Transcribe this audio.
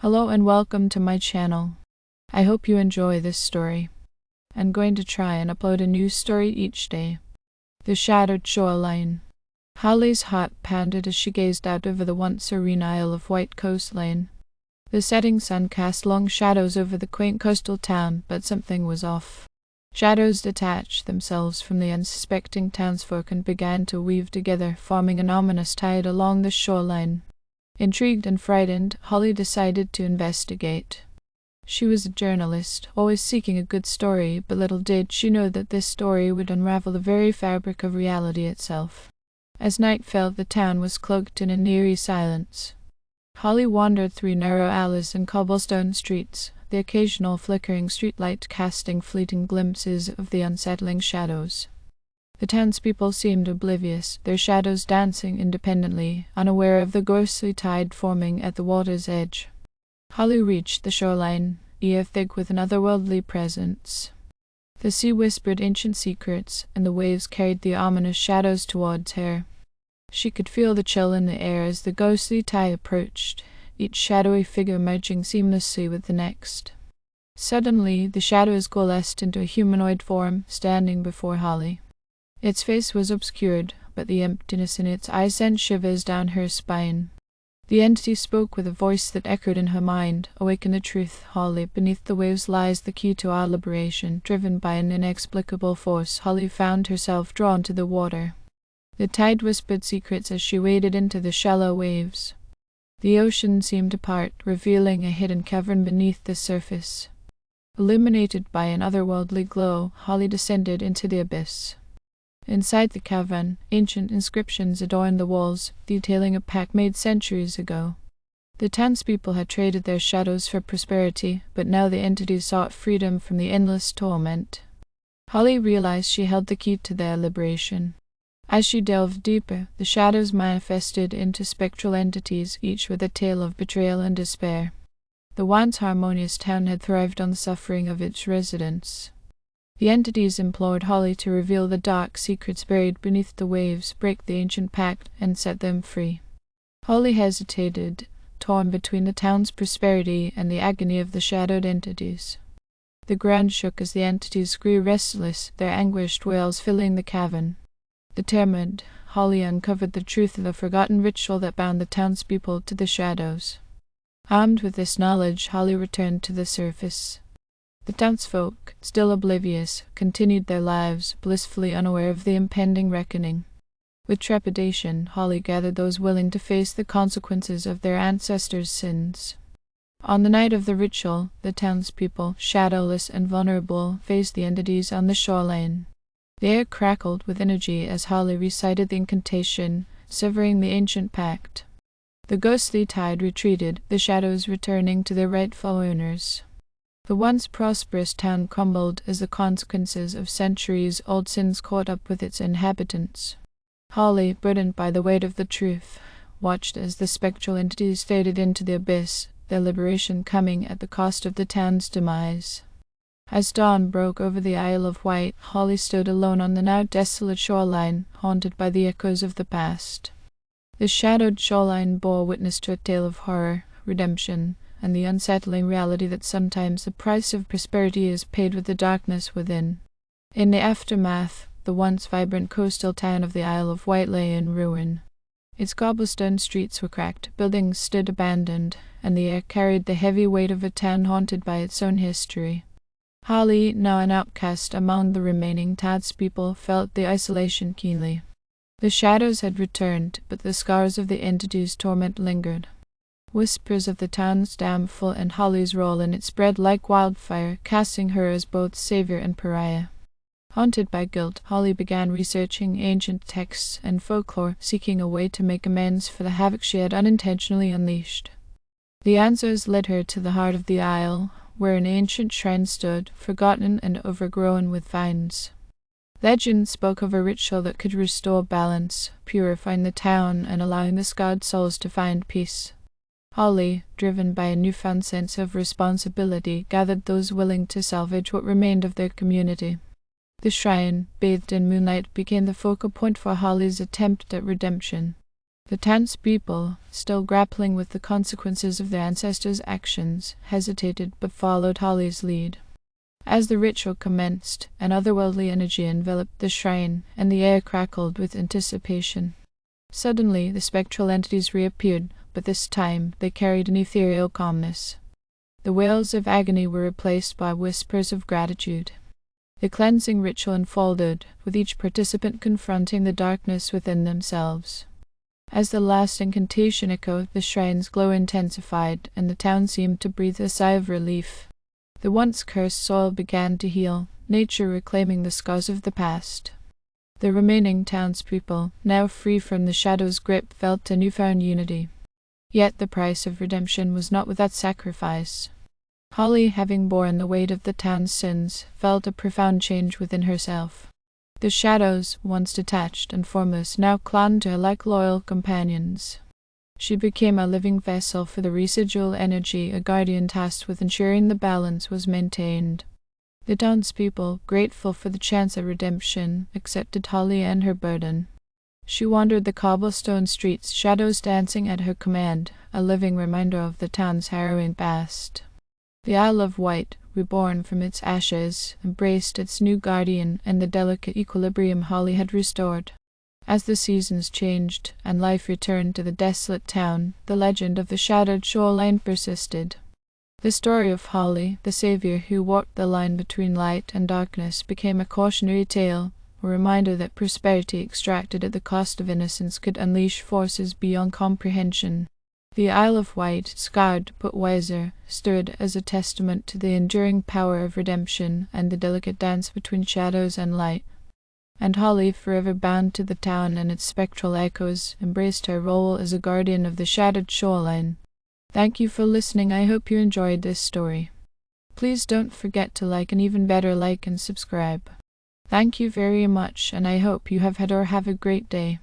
Hello and welcome to my channel. I hope you enjoy this story. I'm going to try and upload a new story each day. The Shadowed Shoreline. Holly's heart pounded as she gazed out over the once serene Isle of Wight coastline. The setting sun cast long shadows over the quaint coastal town, but something was off. Shadows detached themselves from the unsuspecting townsfolk and began to weave together, forming an ominous tide along the shoreline. Intrigued and frightened, Holly decided to investigate. She was a journalist, always seeking a good story, but little did she know that this story would unravel the very fabric of reality itself. As night fell, the town was cloaked in an eerie silence. Holly wandered through narrow alleys and cobblestone streets, the occasional flickering streetlight casting fleeting glimpses of the unsettling shadows. The townspeople seemed oblivious, their shadows dancing independently, unaware of the ghostly tide forming at the water's edge. Holly reached the shoreline, air thick with an otherworldly presence. The sea whispered ancient secrets, and the waves carried the ominous shadows towards her. She could feel the chill in the air as the ghostly tide approached, each shadowy figure merging seamlessly with the next. Suddenly, the shadows coalesced into a humanoid form, standing before Holly. Its face was obscured, but the emptiness in its eyes sent shivers down her spine. The entity spoke with a voice that echoed in her mind. "Awaken the truth, Holly. Beneath the waves lies the key to our liberation." Driven by an inexplicable force, Holly found herself drawn to the water. The tide whispered secrets as she waded into the shallow waves. The ocean seemed to part, revealing a hidden cavern beneath the surface. Illuminated by an otherworldly glow, Holly descended into the abyss. Inside the cavern, ancient inscriptions adorned the walls, detailing a pact made centuries ago. The townspeople had traded their shadows for prosperity, but now the entities sought freedom from the endless torment. Holly realized she held the key to their liberation. As she delved deeper, the shadows manifested into spectral entities, each with a tale of betrayal and despair. The once harmonious town had thrived on the suffering of its residents. The entities implored Holly to reveal the dark secrets buried beneath the waves, break the ancient pact, and set them free. Holly hesitated, torn between the town's prosperity and the agony of the shadowed entities. The ground shook as the entities grew restless, their anguished wails filling the cavern. Determined, Holly uncovered the truth of the forgotten ritual that bound the townspeople to the shadows. Armed with this knowledge, Holly returned to the surface. The townsfolk, still oblivious, continued their lives, blissfully unaware of the impending reckoning. With trepidation, Holly gathered those willing to face the consequences of their ancestors' sins. On the night of the ritual, the townspeople, shadowless and vulnerable, faced the entities on the shoreline. The air crackled with energy as Holly recited the incantation, severing the ancient pact. The ghostly tide retreated, the shadows returning to their rightful owners. The once prosperous town crumbled as the consequences of centuries-old sins caught up with its inhabitants. Holly, burdened by the weight of the truth, watched as the spectral entities faded into the abyss, their liberation coming at the cost of the town's demise. As dawn broke over the Isle of Wight, Holly stood alone on the now desolate shoreline, haunted by the echoes of the past. The shadowed shoreline bore witness to a tale of horror, redemption, and the unsettling reality that sometimes the price of prosperity is paid with the darkness within. In the aftermath, the once vibrant coastal town of the Isle of Wight lay in ruin. Its cobblestone streets were cracked, buildings stood abandoned, and the air carried the heavy weight of a town haunted by its own history. Holly, now an outcast among the remaining townspeople, felt the isolation keenly. The shadows had returned, but the scars of the entities' torment lingered. Whispers of the town's downfall and Holly's role in it spread like wildfire, casting her as both savior and pariah. Haunted by guilt, Holly began researching ancient texts and folklore, seeking a way to make amends for the havoc she had unintentionally unleashed. The answers led her to the heart of the isle, where an ancient shrine stood, forgotten and overgrown with vines. Legend spoke of a ritual that could restore balance, purifying the town and allowing the scarred souls to find peace. Holly, driven by a newfound sense of responsibility, gathered those willing to salvage what remained of their community. The shrine, bathed in moonlight, became the focal point for Holly's attempt at redemption. The townspeople, still grappling with the consequences of their ancestors' actions, hesitated but followed Holly's lead. As the ritual commenced, an otherworldly energy enveloped the shrine, and the air crackled with anticipation. Suddenly, the spectral entities reappeared, but this time they carried an ethereal calmness. The wails of agony were replaced by whispers of gratitude. The cleansing ritual unfolded, with each participant confronting the darkness within themselves. As the last incantation echoed, the shrine's glow intensified, and the town seemed to breathe a sigh of relief. The once cursed soil began to heal, nature reclaiming the scars of the past. The remaining townspeople, now free from the shadow's grip, felt a newfound unity. Yet the price of redemption was not without sacrifice. Holly, having borne the weight of the town's sins, felt a profound change within herself. The shadows, once detached and formless, now clung to her like loyal companions. She became a living vessel for the residual energy, a guardian tasked with ensuring the balance was maintained. The townspeople, grateful for the chance at redemption, accepted Holly and her burden. She wandered the cobblestone streets, shadows dancing at her command, a living reminder of the town's harrowing past. The Isle of Wight, reborn from its ashes, embraced its new guardian, and the delicate equilibrium Holly had restored. As the seasons changed, and life returned to the desolate town, the legend of the Shadowed Shoreline persisted. The story of Holly, the savior who walked the line between light and darkness, became a cautionary tale, a reminder that prosperity extracted at the cost of innocence could unleash forces beyond comprehension. The Isle of Wight, scarred but wiser, stood as a testament to the enduring power of redemption and the delicate dance between shadows and light. And Holly, forever bound to the town and its spectral echoes, embraced her role as a guardian of the Shadowed Shoreline. Thank you for listening. I hope you enjoyed this story. Please don't forget to like, and even better, like and subscribe. Thank you very much, and I hope you have had or have a great day.